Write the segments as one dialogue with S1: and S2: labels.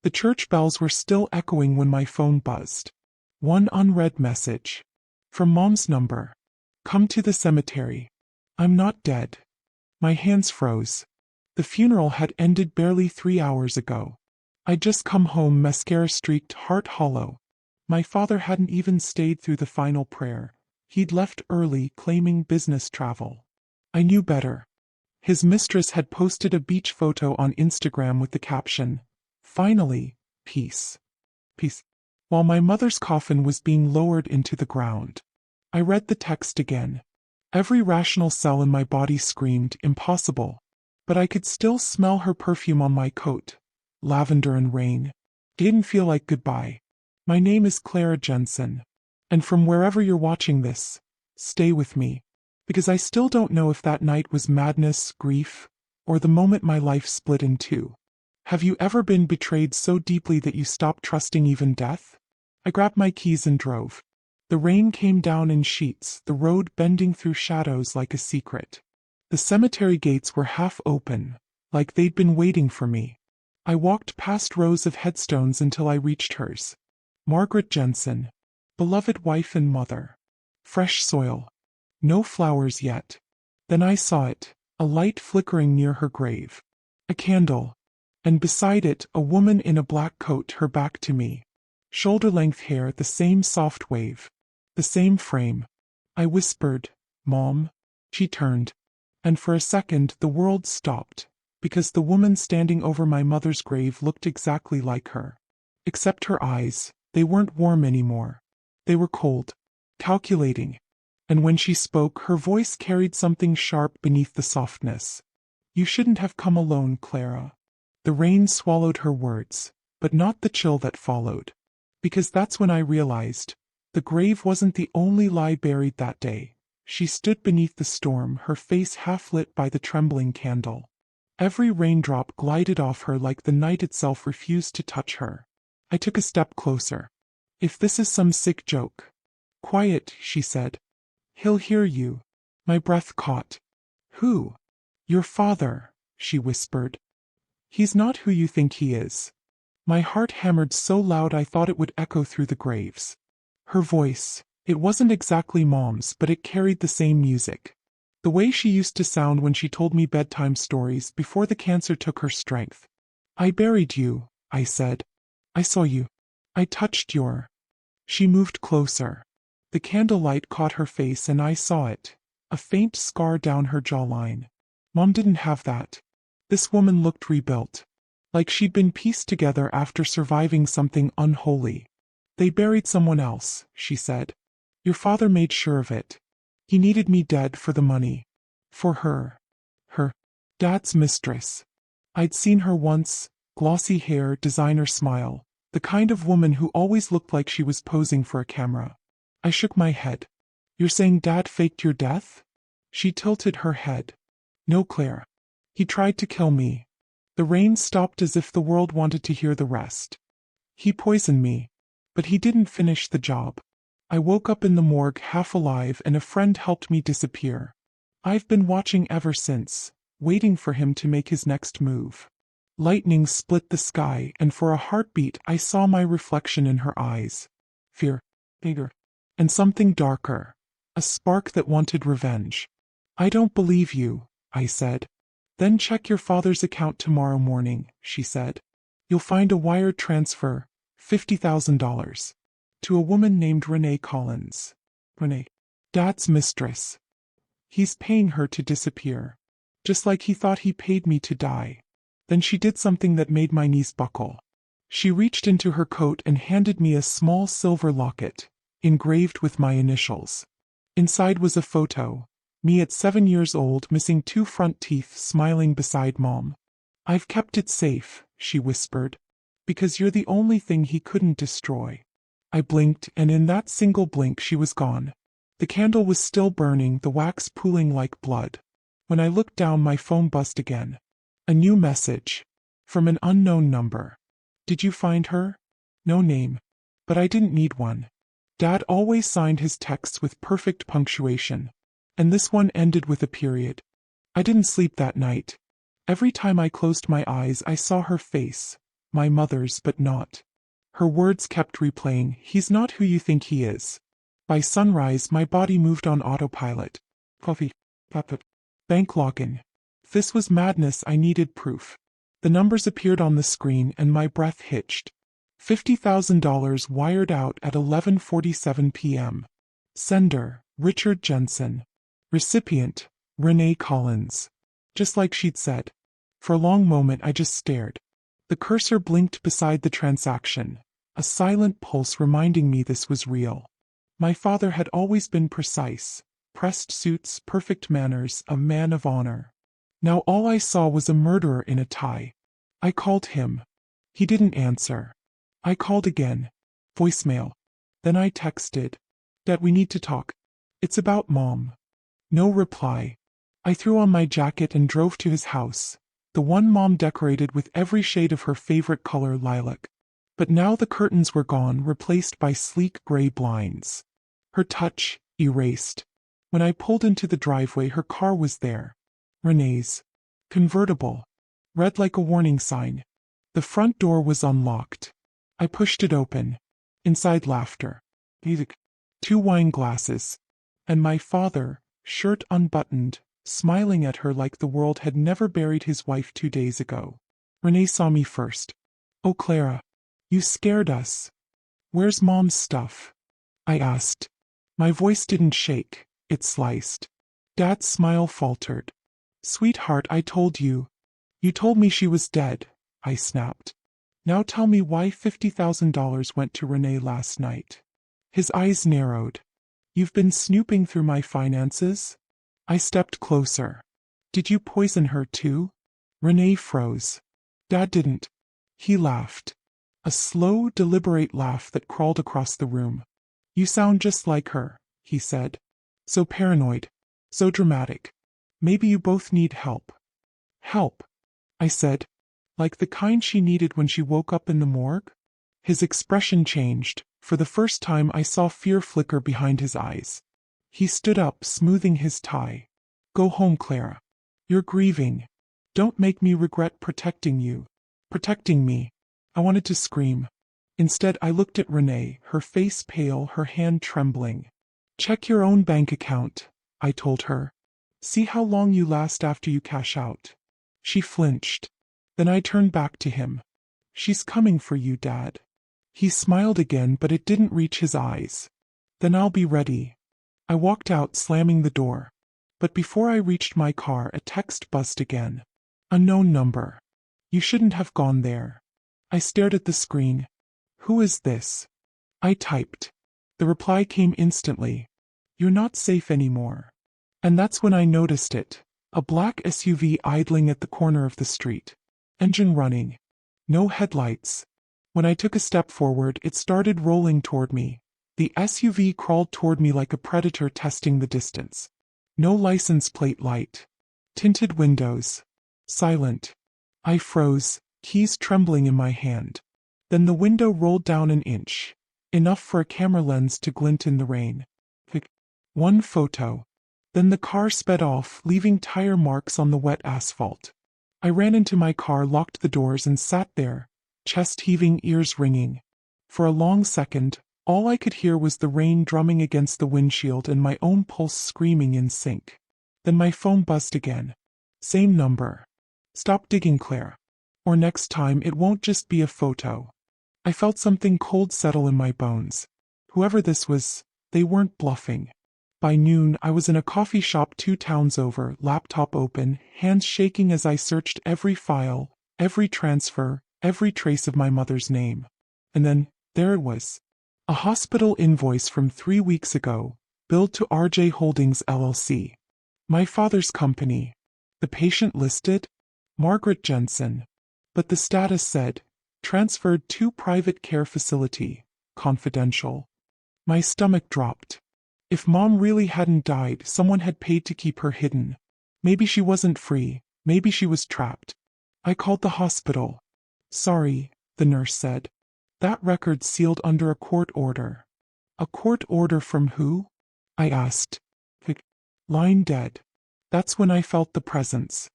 S1: The church bells were still echoing when my phone buzzed. One unread message. From Mom's number. Come to the cemetery. I'm not dead. My hands froze. The funeral had ended barely 3 hours ago. I'd just come home, mascara streaked, heart hollow. My father hadn't even stayed through the final prayer. He'd left early, claiming business travel. I knew better. His mistress had posted a beach photo on Instagram with the caption, "Finally, peace. Peace." While my mother's coffin was being lowered into the ground. I read the text again. Every rational cell in my body screamed, impossible. But I could still smell her perfume on my coat. Lavender and rain. It didn't feel like goodbye. My name is Clara Jensen. And from wherever you're watching this, stay with me. Because I still don't know if that night was madness, grief, or the moment my life split in two. Have you ever been betrayed so deeply that you stopped trusting even death? I grabbed my keys and drove. The rain came down in sheets, the road bending through shadows like a secret. The cemetery gates were half open, like they'd been waiting for me. I walked past rows of headstones until I reached hers. Margaret Jensen. Beloved wife and mother. Fresh soil. No flowers yet. Then I saw it, a light flickering near her grave. A candle. And beside it, a woman in a black coat, her back to me. Shoulder-length hair, the same soft wave. The same frame. I whispered, "Mom." She turned. And for a second the world stopped, because the woman standing over my mother's grave looked exactly like her. Except her eyes, they weren't warm anymore. They were cold. Calculating. And when she spoke, her voice carried something sharp beneath the softness. "You shouldn't have come alone, Clara." The rain swallowed her words, but not the chill that followed. Because that's when I realized, the grave wasn't the only lie buried that day. She stood beneath the storm, her face half lit by the trembling candle. Every raindrop glided off her like the night itself refused to touch her. I took a step closer. "If this is some sick joke." "Quiet," she said. "He'll hear you." My breath caught. "Who?" "Your father," she whispered. "He's not who you think he is." My heart hammered so loud I thought it would echo through the graves. Her voice, it wasn't exactly Mom's, but it carried the same music. The way she used to sound when she told me bedtime stories before the cancer took her strength. "I buried you," I said. "I saw you. I touched your..." She moved closer. The candlelight caught her face and I saw it. A faint scar down her jawline. Mom didn't have that. This woman looked rebuilt. Like she'd been pieced together after surviving something unholy. "They buried someone else," she said. "Your father made sure of it. He needed me dead for the money. For her. Her. Dad's mistress. I'd seen her once, glossy hair, designer smile. The kind of woman who always looked like she was posing for a camera." I shook my head. "You're saying Dad faked your death?" She tilted her head. "No, Claire. He tried to kill me." The rain stopped as if the world wanted to hear the rest. "He poisoned me. But he didn't finish the job. I woke up in the morgue half alive and a friend helped me disappear. I've been watching ever since, waiting for him to make his next move." Lightning split the sky, and for a heartbeat I saw my reflection in her eyes. Fear, anger, and something darker. A spark that wanted revenge. "I don't believe you," I said. "Then check your father's account tomorrow morning," she said. "You'll find a wire transfer, $50,000. To a woman named Renee Collins. Renee. Dad's mistress. He's paying her to disappear. Just like he thought he paid me to die." Then she did something that made my knees buckle. She reached into her coat and handed me a small silver locket, engraved with my initials. Inside was a photo. Me at 7 years old, missing 2 front teeth, smiling beside Mom. "I've kept it safe," she whispered. "Because you're the only thing he couldn't destroy." I blinked, and in that single blink she was gone. The candle was still burning, the wax pooling like blood. When I looked down, my phone buzzed again. A new message. From an unknown number. "Did you find her?" No name. But I didn't need one. Dad always signed his texts with perfect punctuation. And this one ended with a period. I didn't sleep that night. Every time I closed my eyes I saw her face. my mother's but not. Her words kept replaying, he's not who you think he is. By sunrise, my body moved on autopilot. Coffee. Papa. Bank login. If this was madness, I needed proof. The numbers appeared on the screen and my breath hitched. $50,000 wired out at 11:47 p.m. Sender, Richard Jensen. Recipient, Renee Collins. Just like she'd said. For a long moment I just stared. The cursor blinked beside the transaction, a silent pulse reminding me this was real. My father had always been precise, pressed suits, perfect manners, a man of honor. Now all I saw was a murderer in a tie. I called him. He didn't answer. I called again. Voicemail. Then I texted. Dad, we need to talk. It's about Mom. No reply. I threw on my jacket and drove to his house, the one Mom decorated with every shade of her favorite color, lilac. But now the curtains were gone, replaced by sleek gray blinds. Her touch, erased. When I pulled into the driveway, her car was there. Renee's. Convertible. Red like a warning sign. The front door was unlocked. I pushed it open. Inside, laughter. Music. 2 wine glasses. And my father, shirt unbuttoned, smiling at her like the world had never buried his wife 2 days ago. Renee saw me first. Oh, Clara. You scared us. Where's Mom's stuff? I asked. My voice didn't shake, it sliced. Dad's smile faltered. Sweetheart, I told you. You told me she was dead, I snapped. Now tell me why $50,000 went to Renee last night. His eyes narrowed. You've been snooping through my finances? I stepped closer. Did you poison her too? Renee froze. Dad didn't. He laughed. A slow, deliberate laugh that crawled across the room. You sound just like her, he said. So paranoid. So dramatic. Maybe you both need help. Help, I said. Like the kind she needed when she woke up in the morgue? His expression changed. For the first time I saw fear flicker behind his eyes. He stood up, smoothing his tie. Go home, Clara. You're grieving. Don't make me regret protecting you. Protecting me. I wanted to scream. Instead, I looked at Renee, her face pale, her hand trembling. Check your own bank account, I told her. See how long you last after you cash out. She flinched. Then I turned back to him. She's coming for you, Dad. He smiled again, but it didn't reach his eyes. Then I'll be ready. I walked out, slamming the door. But before I reached my car, a text buzzed again. Unknown number. You shouldn't have gone there. I stared at the screen. Who is this? I typed. The reply came instantly. You're not safe anymore. And that's when I noticed it. A black SUV idling at the corner of the street. Engine running. No headlights. When I took a step forward, it started rolling toward me. The SUV crawled toward me like a predator testing the distance. No license plate light. Tinted windows. Silent. I froze, keys trembling in my hand. Then the window rolled down an inch. Enough for a camera lens to glint in the rain. One photo. Then the car sped off, leaving tire marks on the wet asphalt. I ran into my car, locked the doors, and sat there, chest heaving, ears ringing. For a long second, all I could hear was the rain drumming against the windshield and my own pulse screaming in sync. Then my phone buzzed again. Same number. Stop digging, Claire. Or next time it won't just be a photo. I felt something cold settle in my bones. Whoever this was, they weren't bluffing. By noon, I was in a coffee shop 2 towns over, laptop open, hands shaking as I searched every file, every transfer, every trace of my mother's name. And then, there it was. A hospital invoice from 3 weeks ago, billed to RJ Holdings LLC. My father's company. The patient listed? Margaret Jensen. But the status said, transferred to private care facility, confidential. My stomach dropped. If Mom really hadn't died, someone had paid to keep her hidden. Maybe she wasn't free, maybe she was trapped. I called the hospital. Sorry, the nurse said. That record's sealed under a court order. A court order from who? I asked. Line dead. That's when I felt the presence.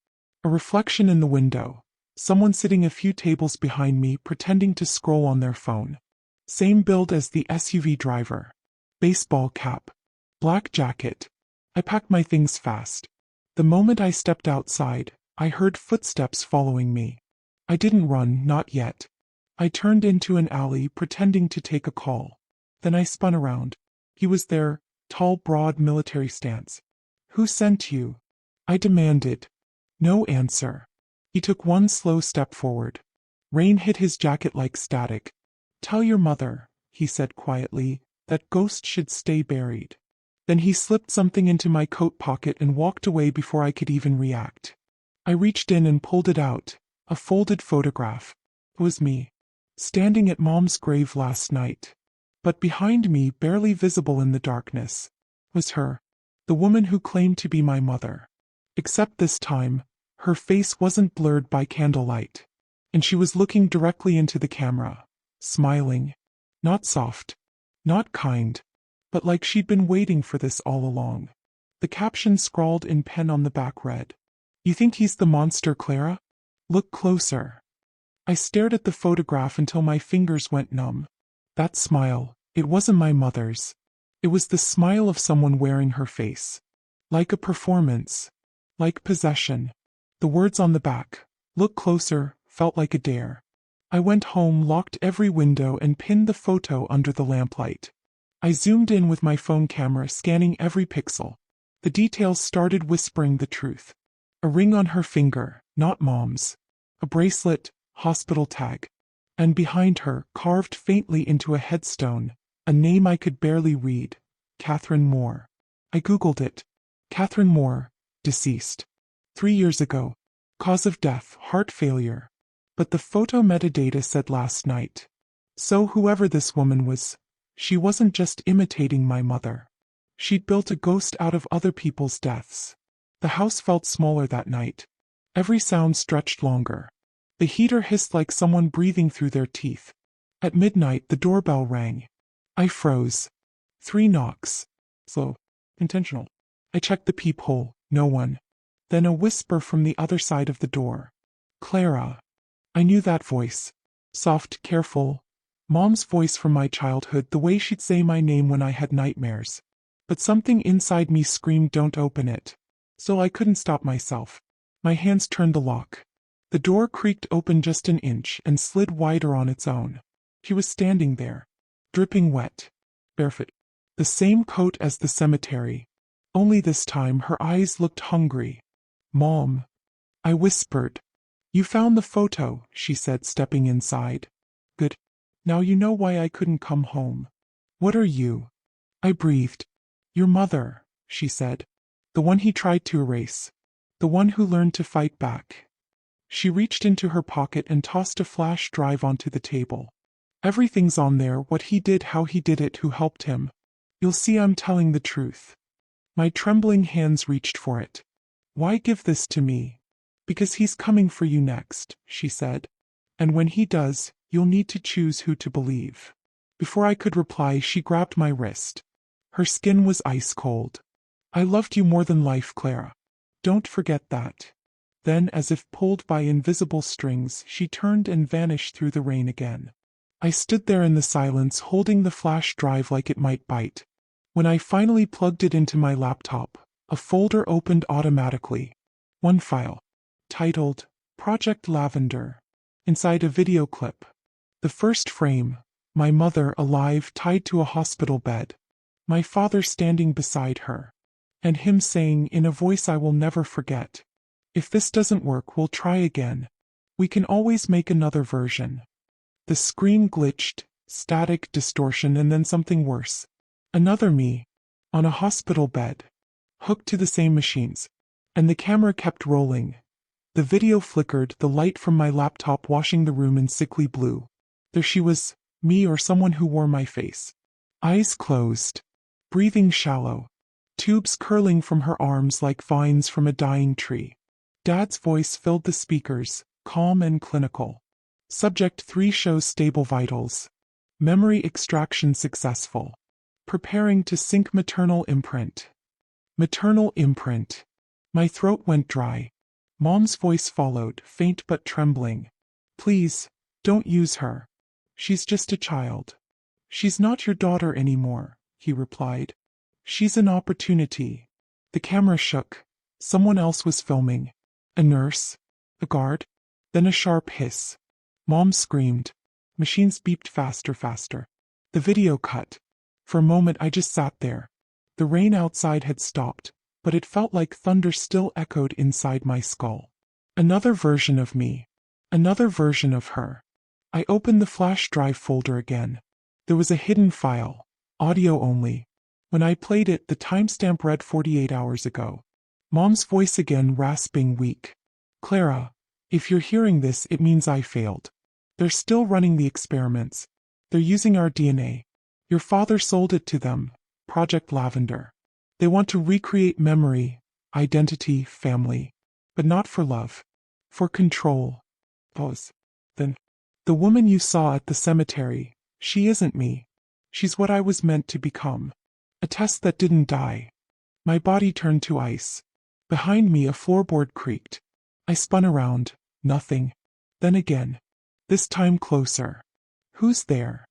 S1: A reflection in the window. Someone sitting a few tables behind me pretending to scroll on their phone. Same build as the SUV driver. Baseball cap. Black jacket. I packed my things fast. The moment I stepped outside, I heard footsteps following me. I didn't run, not yet. I turned into an alley pretending to take a call. Then I spun around. He was there, tall, broad military stance. "Who sent you?" I demanded. No answer. He took one slow step forward. Rain hit his jacket like static. "Tell your mother," he said quietly, "that ghost should stay buried." Then he slipped something into my coat pocket and walked away before I could even react. I reached in and pulled it out, a folded photograph. It was me, standing at Mom's grave last night. But behind me, barely visible in the darkness, was her, the woman who claimed to be my mother. Except this time, her face wasn't blurred by candlelight, and she was looking directly into the camera, smiling. Not soft, not kind, but like she'd been waiting for this all along. The caption scrawled in pen on the back read, "You think he's the monster, Clara? Look closer." I stared at the photograph until my fingers went numb. That smile, it wasn't my mother's. It was the smile of someone wearing her face. Like a performance. Like possession. The words on the back, "Look closer," felt like a dare. I went home, locked every window, and pinned the photo under the lamplight. I zoomed in with my phone camera, scanning every pixel. The details started whispering the truth. A ring on her finger, not Mom's. A bracelet, hospital tag. And behind her, carved faintly into a headstone, a name I could barely read. Catherine Moore. I googled it. Catherine Moore, deceased. 3 years ago. Cause of death, heart failure. But the photo metadata said last night. So whoever this woman was, she wasn't just imitating my mother. She'd built a ghost out of other people's deaths. The house felt smaller that night. Every sound stretched longer. The heater hissed like someone breathing through their teeth. At midnight, the doorbell rang. I froze. 3 knocks. Slow. Intentional. I checked the peephole. No one. Then a whisper from the other side of the door. "Clara." I knew that voice. Soft, careful. Mom's voice from my childhood, the way she'd say my name when I had nightmares. But something inside me screamed, "Don't open it." So I couldn't stop myself. My hands turned the lock. The door creaked open just an inch and slid wider on its own. She was standing there, dripping wet, barefoot. The same coat as the cemetery. Only this time her eyes looked hungry. "Mom," I whispered. "You found the photo," she said, stepping inside. "Good. Now you know why I couldn't come home." "What are you?" I breathed. "Your mother," she said. "The one he tried to erase. The one who learned to fight back." She reached into her pocket and tossed a flash drive onto the table. "Everything's on there, what he did, how he did it, who helped him. You'll see I'm telling the truth." My trembling hands reached for it. "Why give this to me?" "Because he's coming for you next," she said. "And when he does, you'll need to choose who to believe." Before I could reply, she grabbed my wrist. Her skin was ice cold. "I loved you more than life, Clara. Don't forget that." Then, as if pulled by invisible strings, she turned and vanished through the rain again. I stood there in the silence, holding the flash drive like it might bite. When I finally plugged it into my laptop, a folder opened automatically. One file, titled Project Lavender, inside a video clip. The first frame, my mother alive, tied to a hospital bed. My father standing beside her. And him saying in a voice I will never forget, "If this doesn't work, we'll try again. We can always make another version." The screen glitched, static, distortion, and then something worse. Another me, on a hospital bed, hooked to the same machines. And the camera kept rolling. The video flickered, the light from my laptop washing the room in sickly blue. There she was, me or someone who wore my face. Eyes closed. Breathing shallow. Tubes curling from her arms like vines from a dying tree. Dad's voice filled the speakers, calm and clinical. Subject 3 shows stable vitals. Memory extraction successful. Preparing to sync maternal imprint. Maternal imprint. My throat went dry. Mom's voice followed, faint but trembling. Please, don't use her. She's just a child. She's not your daughter anymore, he replied. She's an opportunity. The camera shook. Someone else was filming. A nurse? A guard? Then a sharp hiss. Mom screamed. Machines beeped faster. The video cut. For a moment I just sat there. The rain outside had stopped, but it felt like thunder still echoed inside my skull. Another version of me. Another version of her. I opened the flash drive folder again. There was a hidden file, audio only. When I played it, the timestamp read 48 hours ago. Mom's voice again, rasping, weak. Clara, if you're hearing this, it means I failed. They're still running the experiments. They're using our DNA. Your father sold it to them, Project Lavender. They want to recreate memory, identity, family. But not for love. For control. Pause. Then, the woman you saw at the cemetery, she isn't me. She's what I was meant to become. A test that didn't die. My body turned to ice. Behind me a floorboard creaked. I spun around. Nothing. Then again. This time closer. Who's there?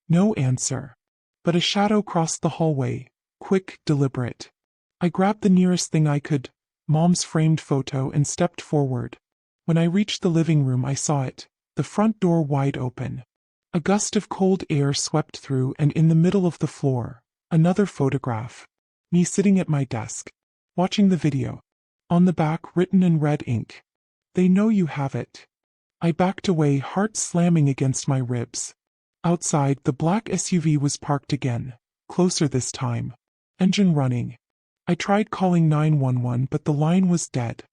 S1: No answer. But a shadow crossed the hallway. Quick, deliberate. I grabbed the nearest thing I could, Mom's framed photo, and stepped forward. When I reached the living room I saw it, the front door wide open. A gust of cold air swept through, and in the middle of the floor, another photograph. Me sitting at my desk, watching the video. On the back, written in red ink. They know you have it. I backed away, heart slamming against my ribs. Outside, the black SUV was parked again, closer this time. Engine running. I tried calling 911, but the line was dead.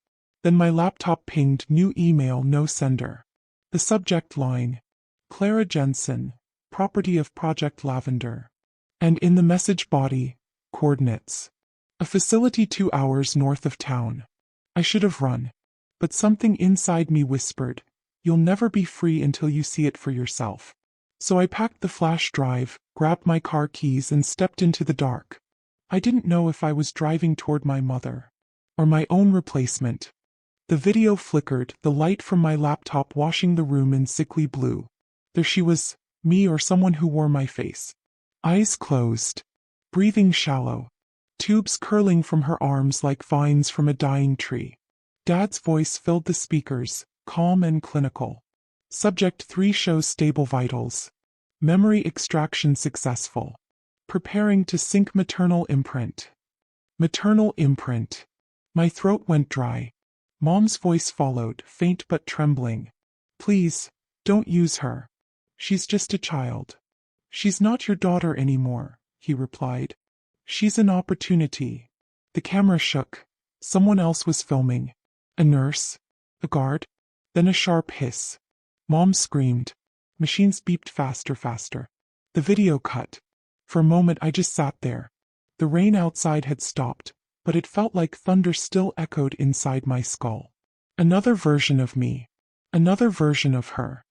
S1: Then my laptop pinged, new email, no sender. The subject line, Clara Jensen, property of Project Lavender. And in the message body, coordinates. A facility 2 hours north of town. I should have run. But something inside me whispered, you'll never be free until you see it for yourself. So I packed the flash drive, grabbed my car keys, and stepped into the dark. I didn't know if I was driving toward my mother, or my own replacement. The video flickered, the light from my laptop washing the room in sickly blue. There she was, me or someone who wore my face. Eyes closed. Breathing shallow. Tubes curling from her arms like vines from a dying tree. Dad's voice filled the speakers, calm and clinical. Subject 3 shows stable vitals. Memory extraction successful. Preparing to sync maternal imprint. Maternal imprint. My throat went dry. Mom's voice followed, faint but trembling. Please, don't use her. She's just a child. She's not your daughter anymore, he replied. She's an opportunity. The camera shook. Someone else was filming. A nurse? A guard? Then a sharp hiss. Mom screamed. Machines beeped faster. The video cut. For a moment I just sat there. The rain outside had stopped, but it felt like thunder still echoed inside my skull. Another version of me. Another version of her.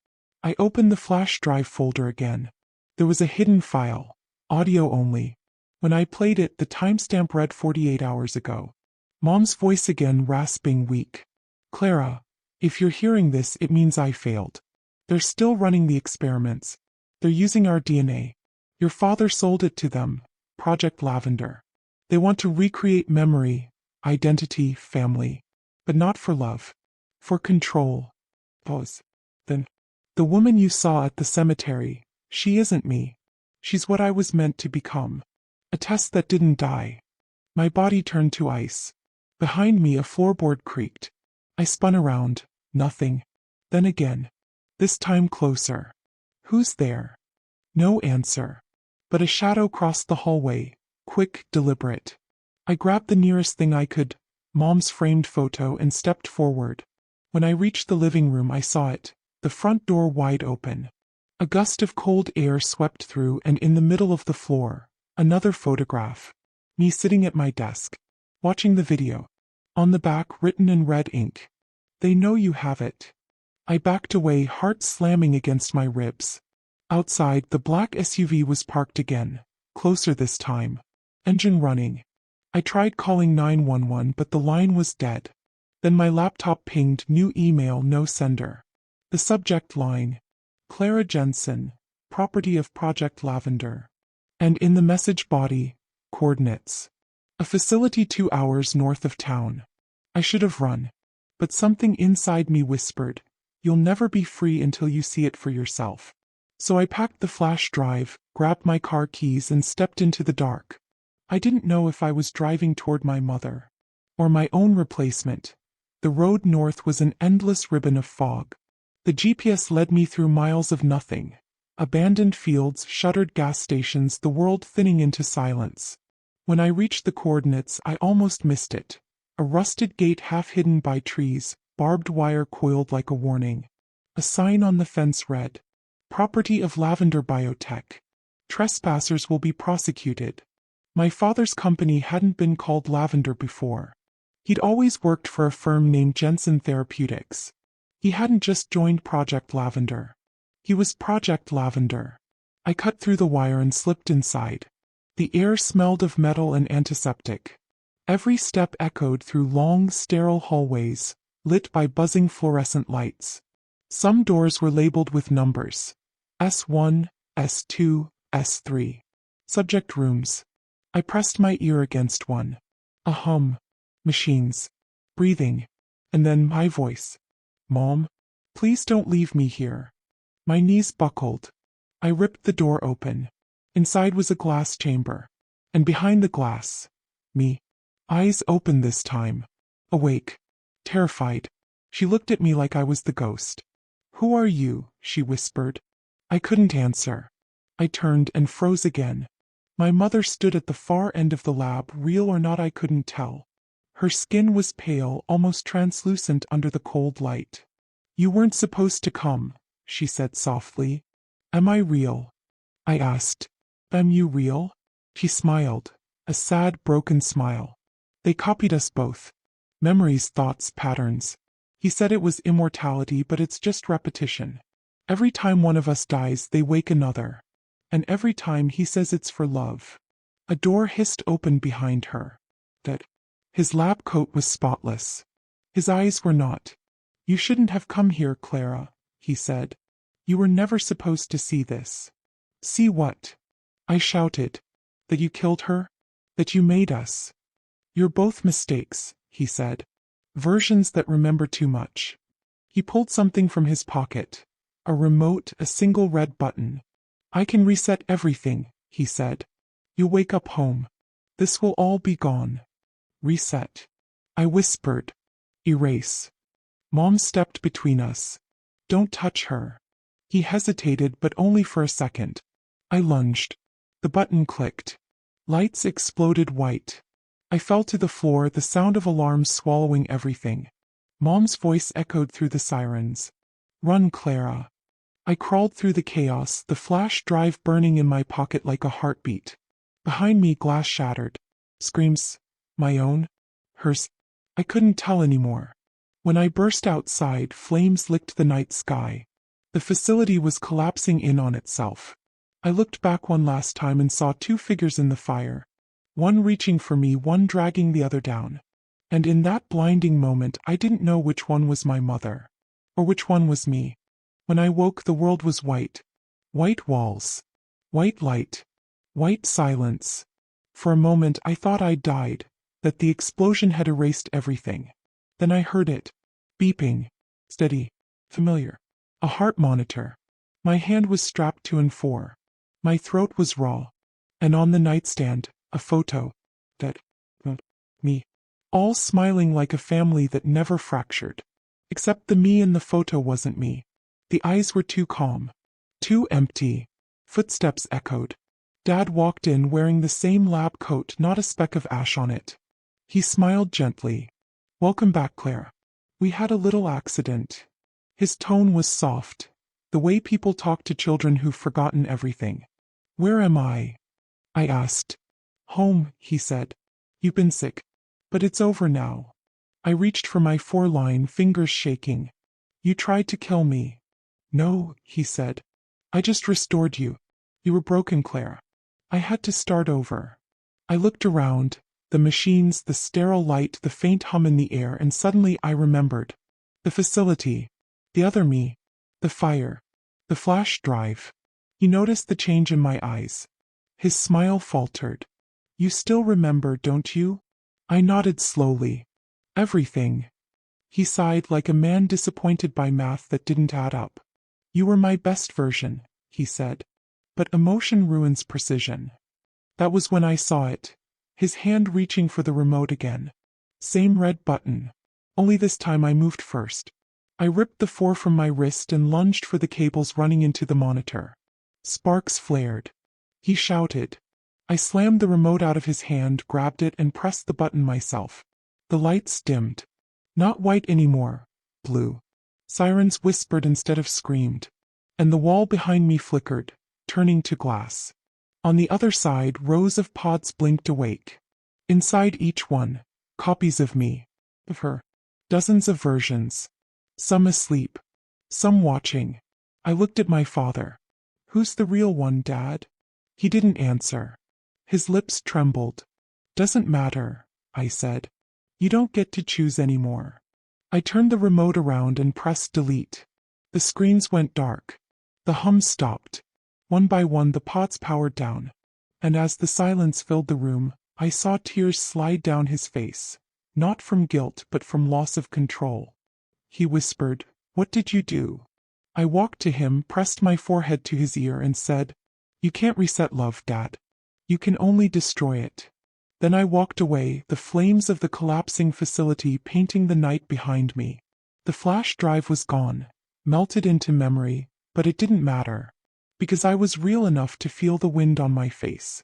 S1: I opened the flash drive folder again. There was a hidden file, audio only. When I played it, the timestamp read 48 hours ago. Mom's voice again, rasping, weak. Clara, if you're hearing this, it means I failed. They're still running the experiments. They're using our DNA. Your father sold it to them, Project Lavender. They want to recreate memory, identity, family. But not for love. For control. Pause. Then, the woman you saw at the cemetery, she isn't me. She's what I was meant to become. A test that didn't die. My body turned to ice. Behind me a floorboard creaked. I spun around. Nothing. Then again. This time closer. Who's there? No answer. But a shadow crossed the hallway. Quick, deliberate. I grabbed the nearest thing I could, Mom's framed photo, and stepped forward. When I reached the living room I saw it, the front door wide open. A gust of cold air swept through, and in the middle of the floor, another photograph. Me sitting at my desk, watching the video. On the back, written in red ink. They know you have it. I backed away, heart slamming against my ribs. Outside, the black SUV was parked again, closer this time. Engine running. I tried calling 911, but the line was dead. Then my laptop pinged new email, no sender. The subject line, Clara Jensen, property of Project Lavender. And in the message body, coordinates. A facility 2 hours north of town. I should have run. But something inside me whispered, you'll never be free until you see it for yourself. So I packed the flash drive, grabbed my car keys and stepped into the dark. I didn't know if I was driving toward my mother. Or my own replacement. The road north was an endless ribbon of fog. The GPS led me through miles of nothing. Abandoned fields, shuttered gas stations, the world thinning into silence. When I reached the coordinates, I almost missed it. A rusted gate half hidden by trees, barbed wire coiled like a warning. A sign on the fence read, Property of Lavender Biotech. Trespassers will be prosecuted. My father's company hadn't been called Lavender before. He'd always worked for a firm named Jensen Therapeutics. He hadn't just joined Project Lavender. He was Project Lavender. I cut through the wire and slipped inside. The air smelled of metal and antiseptic. Every step echoed through long, sterile hallways, lit by buzzing fluorescent lights. Some doors were labeled with numbers. S1, S2, S3. Subject rooms. I pressed my ear against one. A hum. Machines. Breathing. And then my voice. Mom, please don't leave me here. My knees buckled. I ripped the door open. Inside was a glass chamber. And behind the glass, me. Eyes open this time. Awake. Terrified. She looked at me like I was the ghost. Who are you? She whispered. I couldn't answer. I turned and froze again. My mother stood at the far end of the lab, real or not I couldn't tell. Her skin was pale, almost translucent under the cold light. You weren't supposed to come, she said softly. Am I real? I asked. Am you real? She smiled, a sad, broken smile. They copied us both. Memories, thoughts, patterns. He said it was immortality, but it's just repetition. Every time one of us dies, they wake another. And every time he says it's for love. A door hissed open behind her. His lab coat was spotless. His eyes were not. You shouldn't have come here, Clara, he said. You were never supposed to see this. See what? I shouted. That you killed her? That you made us? You're both mistakes, he said. Versions that remember too much. He pulled something from his pocket. A remote, a single red button. I can reset everything, he said. You'll wake up home. This will all be gone. Reset. I whispered. Erase. Mom stepped between us. Don't touch her. He hesitated, but only for a second. I lunged. The button clicked. Lights exploded white. I fell to the floor, the sound of alarms swallowing everything. Mom's voice echoed through the sirens. Run, Clara. I crawled through the chaos, the flash drive burning in my pocket like a heartbeat. Behind me, glass shattered. Screams. My own? Hers? I couldn't tell anymore. When I burst outside, flames licked the night sky. The facility was collapsing in on itself. I looked back one last time and saw two figures in the fire. One reaching for me, one dragging the other down. And in that blinding moment, I didn't know which one was my mother. Or which one was me. When I woke, the world was white. White walls. White light. White silence. For a moment, I thought I'd died. That the explosion had erased everything. Then I heard it. Beeping. Steady. Familiar. A heart monitor. My hand was strapped to and for. My throat was raw. And on the nightstand, a photo. Me. All smiling like a family that never fractured. Except the me in the photo wasn't me. The eyes were too calm. Too empty. Footsteps echoed. Dad walked in wearing the same lab coat, not a speck of ash on it. He smiled gently. Welcome back, Claire. We had a little accident. His tone was soft, the way people talk to children who've forgotten everything. Where am I? I asked. Home, he said. You've been sick. But it's over now. I reached for my 4-line, fingers shaking. You tried to kill me. No, he said. I just restored you. You were broken, Claire. I had to start over. I looked around. The machines, the sterile light, the faint hum in the air, and suddenly I remembered. The facility. The other me. The fire. The flash drive. He noticed the change in my eyes. His smile faltered. You still remember, don't you? I nodded slowly. Everything. He sighed like a man disappointed by math that didn't add up. You were my best version, he said. But emotion ruins precision. That was when I saw it. His hand reaching for the remote again. Same red button. Only this time I moved first. I ripped the 4 from my wrist and lunged for the cables running into the monitor. Sparks flared. He shouted. I slammed the remote out of his hand, grabbed it, and pressed the button myself. The lights dimmed. Not white anymore. Blue. Sirens whispered instead of screamed. And the wall behind me flickered, turning to glass. On the other side, rows of pods blinked awake. Inside each one, copies of me. Of her. Dozens of versions. Some asleep. Some watching. I looked at my father. Who's the real one, Dad? He didn't answer. His lips trembled. Doesn't matter, I said. You don't get to choose anymore. I turned the remote around and pressed delete. The screens went dark. The hum stopped. One by one the pods powered down. And as the silence filled the room, I saw tears slide down his face. Not from guilt but from loss of control. He whispered, What did you do? I walked to him, pressed my forehead to his ear and said, You can't reset love, Dad. You can only destroy it. Then I walked away, the flames of the collapsing facility painting the night behind me. The flash drive was gone, melted into memory, but it didn't matter. Because I was real enough to feel the wind on my face.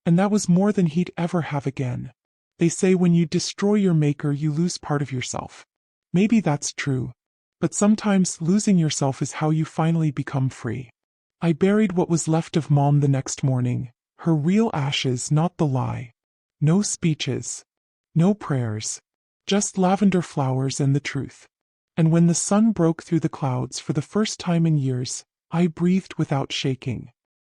S1: And that was more than he'd ever have again. They say when you destroy your maker you lose part of yourself. Maybe that's true. But sometimes losing yourself is how you finally become free. I buried what was left of Mom the next morning, her real ashes, not the lie. No speeches. No prayers. Just lavender flowers and the truth. And when the sun broke through the clouds for the first time in years, I breathed without shaking.